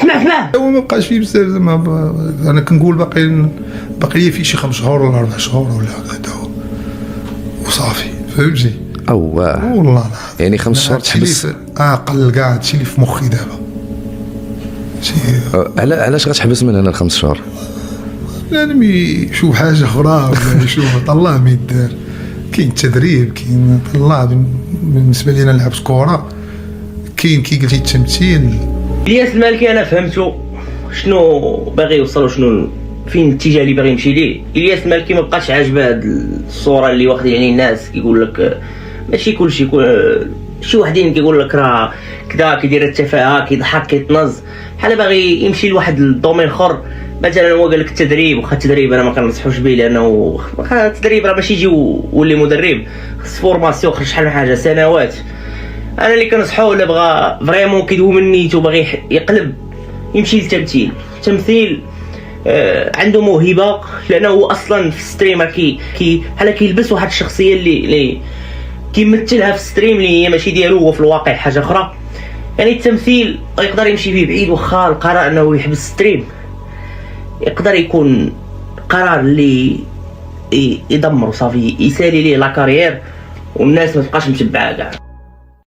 اسمع هو ما بقاش فيه بزاف زعما انا كنقول باقي لي فيه شي 5 شهور ولا 4 شهور ولا هكذا وصافي فهمتي. والله يعني 5 شهور تحبس قل كاع هادشي اللي في مخي دابا. علاش غتحبس من هنا ل5 شهور؟ لازم يشوف حاجه اخرى ولا يشوف طلع ما يدار. كاين التدريب كاين طلع بالنسبه لي انا لعبت كره كاين كي قلتي التمثيل. الياس المالكي انا فهمتو شنو باغي يوصل وشنو فين الاتجاه اللي باغي يمشي ليه. الياس المالكي ما بقاش عاجبه هاد الصوره اللي واخدين يعني الناس كيقول لك ماشي كلشي شي وحدين كيقول لك راه كذا كيدير التفاهه كيضحك كيتنز بحال باغي يمشي لواحد الدومين اخر. مثلا هو قال لك التدريب، واخا التدريب انا ما كنصحوش به لانه واخا التدريب راه ماشي يجي ولي مدرب، خص فورماسيون خرج شحال من حاجه سنوات. انا اللي كنصحو اللي بغا فريمون كيدوي من نيتو باغي يقلب يمشي للتمثيل. التمثيل عنده موهبه لانه هو اصلا في الستريم بحال كيلبس واحد الشخصيه اللي كيمثلها في الستريم اللي هي ماشي ديالو هو في الواقع حاجه اخرى. يعني التمثيل يقدر يمشي فيه بعيد، واخا القرار انه يحبس الستريم يقدر يكون قرار اللي يدمر وصافي يسالي ليه لا كارير والناس ما تبقاش متبعه كاع.